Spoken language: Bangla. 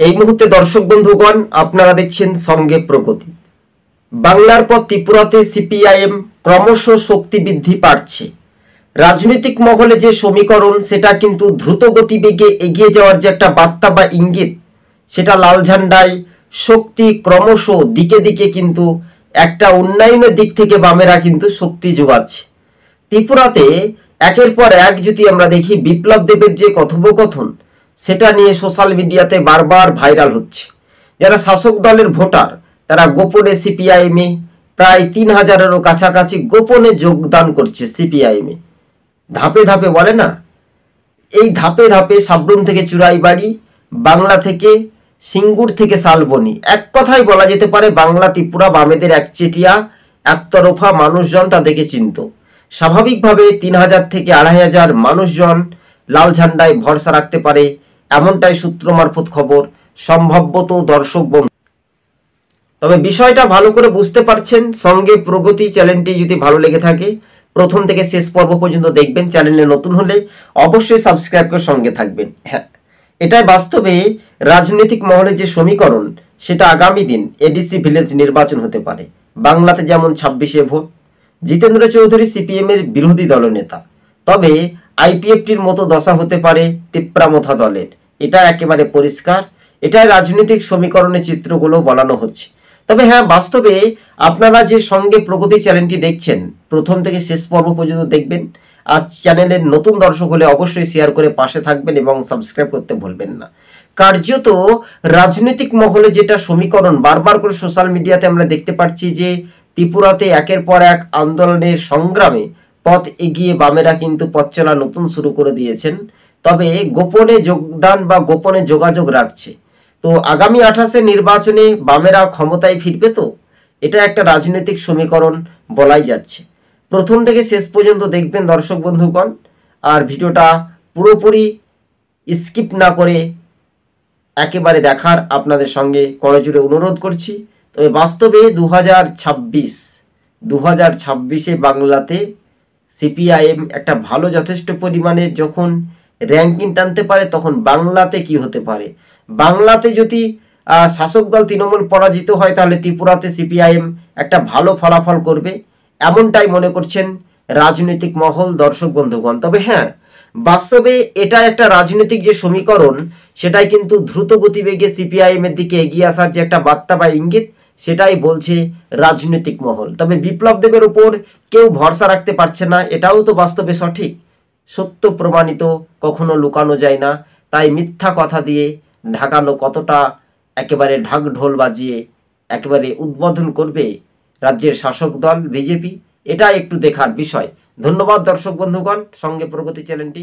এই মুহূর্তে দর্শক বন্ধুগণ আপনারা দেখছেন সঙ্গে প্রগতি। বাংলার পর ত্রিপুরাতে সিপিআইএম ক্রমশ শক্তি বৃদ্ধি পাচ্ছে। রাজনৈতিক মহলে যে সমীকরণ সেটা কিন্তু দ্রুত গতিবেগে এগিয়ে যাওয়ার যে একটা বার্তা বা ইঙ্গিত, সেটা লাল ঝান্ডায় শক্তি ক্রমশ দিকে দিকে কিন্তু একটা উন্নয়নের দিক থেকে বামেরা কিন্তু শক্তি যোগাচ্ছে। ত্রিপুরাতে একের পর এক যদি আমরা দেখি, বিপ্লব দেবের যে কথোপকথন সেটা নিয়ে সোশ্যাল মিডিয়াতে বারবার ভাইরাল হচ্ছে। যারা শাসক দলের ভোটার তারা গোপনে সিপিআইএমে প্রায় ৩,০০০-এরও কাছাকাছি গোপনে যোগদান করছে সিপিআইএমে। ধাপে ধাপে বলে না, এই ধাপে ধাপে সাবরুম থেকে চুরাইবাড়ি, বাংলা থেকে সিঙ্গুর থেকে শালবনী, এক কথাই বলা যেতে পারে বাংলা ত্রিপুরা বামেদের একচেটিয়া একতরফা মানুষজন তাদেরকে চিনত। স্বাভাবিকভাবে ৩,০০০ থেকে ২,৫০০ মানুষজন লাল ঝান্ডায় ভরসা রাখতে পারে, এমনটাই সূত্র মারফত খবর। সম্ভবত দর্শক বন্ধু, তবে বিষয়টা ভালো করে বুঝতে পারছেন। সঙ্গে প্রগতি চ্যানেলটি যদি ভালো লেগে থাকে প্রথম থেকে শেষ পর্ব পর্যন্ত দেখবেন। চ্যানেলে নতুন হলে অবশ্যই সাবস্ক্রাইব করে সঙ্গে থাকবেন। হ্যাঁ, এটাই বাস্তবে রাজনৈতিক মহলের যে সমীকরণ, সেটা আগামী দিন এডিসি ভিলেজ নির্বাচন হতে পারে। বাংলাতে যেমন ২৬শে ভোট, জিতেন্দ্র চৌধুরী সিপিএম এর বিরোধী দলনেতা, তবে আইপিএফটির মতো দশা হতে পারে তিপ্রামথা দলের। এটা একেবারে পরিষ্কার। এটাই রাজনৈতিক সমীকরণের চিত্রগুলো বলানো হচ্ছে। তবে হ্যাঁ, বাস্তবে আপনারা যে সঙ্গে প্রগতি চ্যানেলটি দেখছেন প্রথম থেকে শেষ পর্ব পর্যন্ত দেখবেন। আর চ্যানেলের নতুন দর্শক হলে অবশ্যই শেয়ার করে পাশে থাকবেন এবং সাবস্ক্রাইব করতে ভুলবেন না। কার্যত রাজনৈতিক মহলে যেটা সমীকরণ বারবার করে সোশ্যাল মিডিয়াতে আমরা দেখতে পাচ্ছি যে ত্রিপুরাতে একের পর এক আন্দোলনের সংগ্রামে পথ এগিয়ে বামেরা কিন্তু পথ চলা নতুন শুরু করে দিয়েছেন। তবে গোপনে যোগদান বা গোপনে যোগাযোগ রাখছে। তো আগামী ২৮শে নির্বাচনে বামেরা ক্ষমতায় ফিরবে। তো এটা একটা রাজনৈতিক সমীকরণ বলাই যাচ্ছে। প্রথম থেকে শেষ পর্যন্ত দেখবেন দর্শক বন্ধুগণ, আর ভিডিওটা পুরোপুরি স্কিপ না করে একেবারে দেখার আপনাদের সঙ্গে করজোড়ে অনুরোধ করছি। তবে বাস্তবে 2026-এ বাংলাতে সিপিআইএম একটা ভালো যথেষ্ট পরিমাণে যখন র্যাঙ্কিং টানতে পারে, তখন বাংলাতে কি হতে পারে। বাংলাতে যদি শাসক দল তৃণমূল পরাজিত হয়, তাহলে ত্রিপুরাতে সিপিআইএম একটা ভালো ফলাফল করবে, এমনটাই মনে করছেন রাজনৈতিক মহল দর্শক বন্ধুগণ। তবে হ্যাঁ, বাস্তবে এটা একটা রাজনৈতিক যে সমীকরণ, সেটাই কিন্তু দ্রুত গতিবেগে সিপিআইএম এর দিকে এগিয়ে আসার যে একটা বার্তা বা ইঙ্গিত, সেটাই বলছে রাজনৈতিক মহল। তবে বিপ্লব দেবের উপর কেউ ভরসা রাখতে পারছে না, এটাও তো বাস্তবে সঠিক। সত্য প্রমাণিত কখনো লুকানো যায় না, তাই মিথ্যা কথা দিয়ে ঢাকানো কতটা একেবারে ঢাক ঢোল বাজিয়ে একেবারে উদ্বোধন করবে রাজ্যের শাসক দল বিজেপি, এটা একটু দেখার বিষয়। ধন্যবাদ দর্শক বন্ধুগণ, সঙ্গে প্রগতি চ্যানেলটি